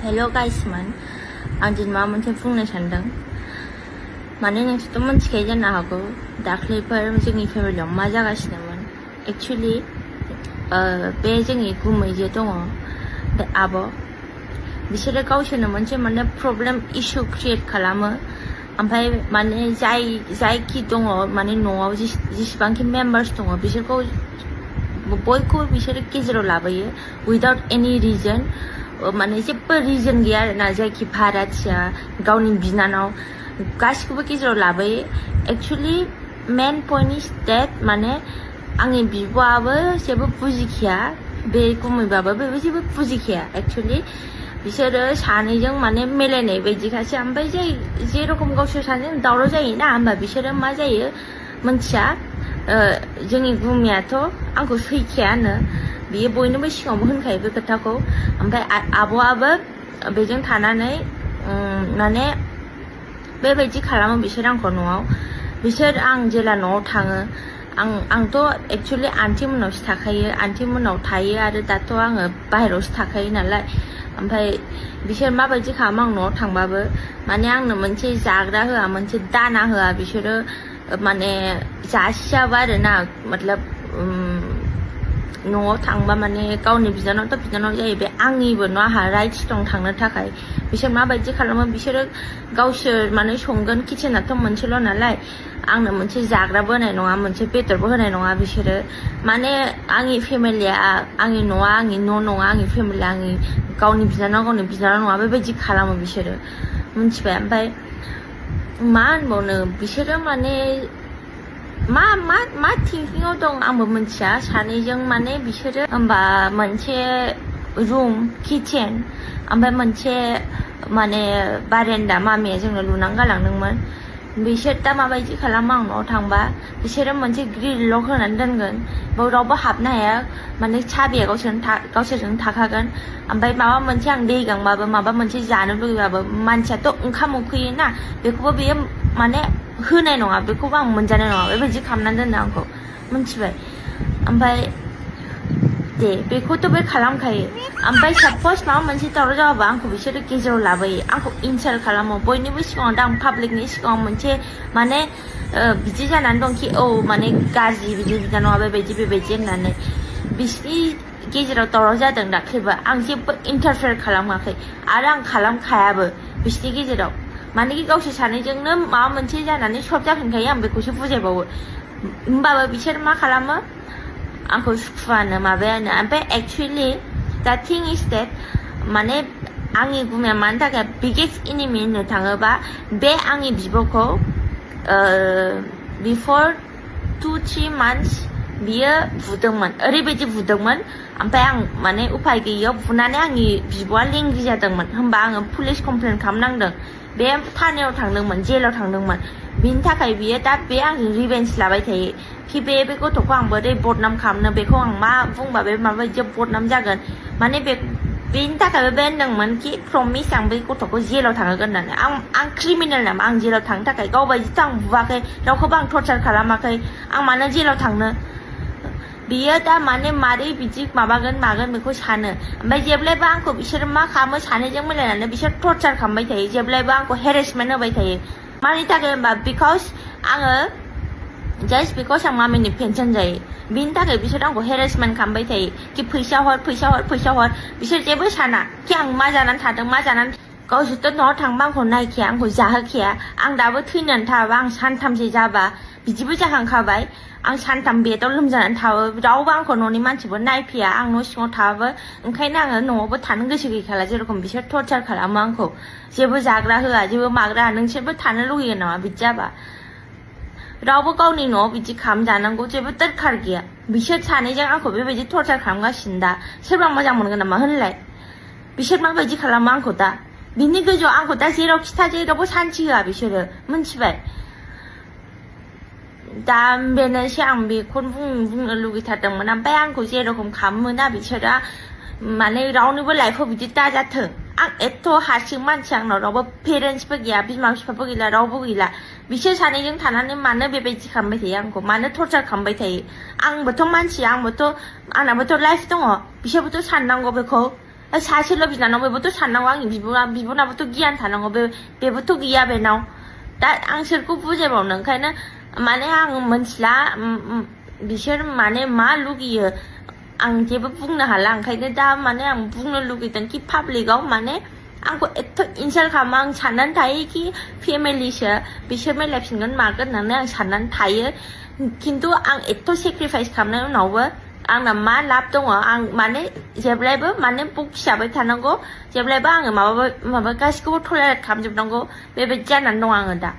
Hello guys man, आं दिनै माबा मोनसे बुंनो सानदों माने नोंसोरथ' मिथिखायो जानो हागौ दाख्लैफोर जोंनि फेमिलियाव मा जागासिनोमोन एक्चुअली बे जोंनि गुमै जे दङ बे आब' बिसोरो गावसोरनो मोनसे माने प्रब्लेम इशु क्रिएट खालामो ओमफ्राय माने जायखि दङ माने न'आव जेसेबांखि मेम्बार्स दङ बिसोरखौ बयखौबो बिसोरो गेजेराव लाबोयो उइदाउट एनि रिजन माने जेबो रिजन गैया आरोना जायखि भाराथिया गावनि बिनानाव गासिखौबो गेजेराव लाबोयो एक्चुअली मेन पइन्ट इज डेट माने आंनि बिब'आबो जेबो बुजिखाया बे गुमैबाबो बेबो जेबो बुजिखाया एक्चुअली बिसोरो सानैजों माने मिलायनाय बायदिखासो ओमफ्राय जेरखम गावसोर सानैजों दावराव जायोना होमबा बिसोरो मा जायो मोनथिया जोंनि गुमैयाथ' आंखौ सैखायानो बियो बयनोबो सिगाङावबो होनखायो बे खोथाखौ ओमफ्राय आब'आबो बेजों थानानै माने बेबायदि खालामो बिसोर आंखौ न'आव बिसोर आं जेला न'आव थाङो आंथ' एक्चुअली आन्टि मोननावसो थाखायो आन्टि मोननाव थायो आरो दाथ' आङो बाहेरावसो थाखायो नालाय ओमफ्राय बिसोर माबायदि खालामो आं न'आव थांबाबो माने आंनो मोनसे जाग्रा होआ मोनसे दाना होआ बिसोरो माने जासियाबो आरोना मतलब न'आव थांबा माने गावनि बिनानावथ' बिनानाव जायो बे आंनिबो न' आंहा राइट्स दं थांनो थाखाय बिसोर माबायदि खालामो बिसोरो गावसोर माने संगोन किचेनाथ' मोनसेल' नालाय आंनो मोनसे जाग्राबो होनाय नङा मोनसे बेदरबो होनाय नङा बिसोरो माने आंनि फेमिलिया आंनि न'आ आंनि न' नङा आंनि फेमिलिया आंनि गावनि बिनानाव नङा बेबायदि खालामो बिसोरो मिथिबाय ओमफ्राय मा होनबावनो बिसोरो माने मा थिंकिंआव दं आंबो मिथिया सानैजों माने बिसोरो होमबा मोनसे रुम किचेन ओमफ्राय मोनसे माने बारेन्दा मामिया जोंनो लुनानै गालांदोंमोन बिसोर दा माबायदि खालामो आं न'आव थांबा बिसोरो मोनसे ग्रिल लक होनानै दोनगोन बेयाव रावबो हाबनो हाया माने साबिया गावसोरजों थाखागोन ओमफ्राय माबा मोनसे आं दै गांबाबो माबा मोनसे जानो लुगैबाबो मानसियाथ' ओंखाम उखैयोना बेखौबो बेयो माने होनाय नङा बेखौबो आं मोनजानाय नङा बेबायदि खालामनानै दोनो आंखौ मिथिबाय ओमफ्राय दे बेखौथ' बे खालामखायो ओमफ्राय सापस माबा मोनसे दावराव जाबाबो आंखौ बिसोरो गेजेराव लाबोयो आंखौ इनसाल्ट खालामो बयनिबो सिगाङाव दा आं पाब्लिकनि सिगाङाव मोनसे माने बिदि जानानै दं कि औ माने गाज्रि बिदि बिनानावा बेबायदि होननानै बिसिनि गेजेराव दावराव जादों दाख्लैबो आं जेबो इन्टारफेयार खालामाखै आरो आं खालामखायाबो बिसिनि गेजेराव मानेकि गावसोर सानैजोंनो माबा मोनसे जानानै सल्भ जाफिनखायो आं बेखौसो बुजायबावो होमबाबो बिसोर मा खालामो आंखौ सुखुवानो माबायानो ओमफ्राय एक्चुअली दा थिं इज डेट माने आंनि गुमैया मानि थाखाय बिगेस्ट एनिमि होननो थाङोबा बे आंनि बिब'खौ बिफर 2-3 मान्थस बियो बुदोंमोन ओरैबायदि बुदोंमोन ओमफ्राय आं माने उफाय गैयियाव बुनानै आंनि बिब'आ लेंग्रि जादोंमोन होमबा आङो पुलिस कमप्लेन खालामनांदों बे थानायाव थांदोंमोन जेलाव थांदोंमोन बिनि थाखाय बियो दा बे आंजों रिभेन्स लाबाय थायो कि बे गथ'खौ आं बोरै बदनाम खालामनो बेखौ आं मा बुंबा बे माबायदि बदनाम जागोन माने बेनि थाखायबो बे होनदोंमोन कि प्रमिस आं बे गथ'खौ जेलाव थांहोगोन होननानै आं क्रिमिनेल नामा आं जेलाव थांनो थाखाय गावबायदिथ' आं बुवाखै रावखौबो आं टर्चार खालामाखै आं मानो जेलाव थांनो बियो दा माने मारै बिदि माबागोन मागोन बेखौ सानो ओमफ्राय जेब्लायबो आंखौ बिसोर मा खालामो सानैजों मिलायनानै बिसोर टर्चार खालामबाय थायो जेब्लायबो आंखौ हेरेसमेन्ट होबाय थायो मानि थाखाय होनबा बिकज आङो जास्ट बिकज आं मामिनि पेन्सन जायो बिनि थाखाय बिसोर आंखौ हेरेसमेन्ट खालामबाय थायो कि फैसा हर बिसोर जेबो साना कि आं मा जानानै थादों मा जानानै गावसोरथ' न'आव थांबा आंखौ नायखाया आंखौ जाहोखाया आं दाबो थैनानै थाबा आं सानथामसो जाबा बिदिबो जाखांखाबाय आं सानथाम बेदाव लोमजानानै थाबो रावबो आंखौ न'नि मानसिबो नायफैया आं न' सिङाव थाबाबो ओंखायनो आङो न'आवबो थानो गोसो गैखाला जेरखम बिसोर टर्चार खालामो आंखौ जेबो जाग्रा होआ जेबो माग्रा नोंसोरबो थानो लुगैयो नामा बिदि जाबा रावबो गावनि न'आव बिदि खालामजानांगौ जेबो दरखार गैया बिसोर सानैजों आंखौ बेबायदि टर्चार खालामगासिनो दा सोरबा मोजां मोनगोन नामा होनलाय बिसोर माबायदि खालामो आंखौ दा बिनि गोजौआव आंखौ दा जेरावखि था जेरावबो सान्थि होआ बिसोरो मिथिबाय दा बेनोसै आं बेखौनो बुंनो लुगैथारदोंमोन ओमफ्राय आंखौ जेरखम खालामोना बिसोरो माने रावनिबो लाइफआव बिदि दाजाथों आं एथ' हारसिं मानसि आंनाव रावबो पेरेन्टसबो गैया बिमा बिफाबो गैला रावबो गैला बिसोर सानैजों थानानै मानो बेबायदि खालामबाय थायो आंखौ मानो टर्चार खालामबाय थायो आंबोथ' मानसि आंनाबोथ' लाइफ दङ बिसोरबोथ' साननांगौ बेखौ सासेल' बिनानाव बेबोथ' साननांगौ आंनि बिब'नाबोथ' गियान थानांगौ बेबोथ' गैया बेनाव दा आं सोरखौ बुजायबावनो ओंखायनो माने आं मोनथिला बिसोर माने मा लुगैयो आं जेबो बुंनो हाला ओंखायनो दा माने आं बुंनो लुगैदों कि पाब्लिकआव माने आंखौ एथ' इनसाल्ट खालामो आं साननानै थायो कि फेमिलिसो बिसोर मिलायफिनगोन मागोन होननानै आं साननानै थायो खिन्थु आं एथ' सेक्रिफाइस खालामनायनि उनावबो आंना मा लाब दङ आं माने जेब्लायबो माने बखिजाबाय थानांगौ जेब्लायबो आङो माबा गासिखौबो टलारेट खालामजोबनांगौ बेबायदि जानानै दं आङो दा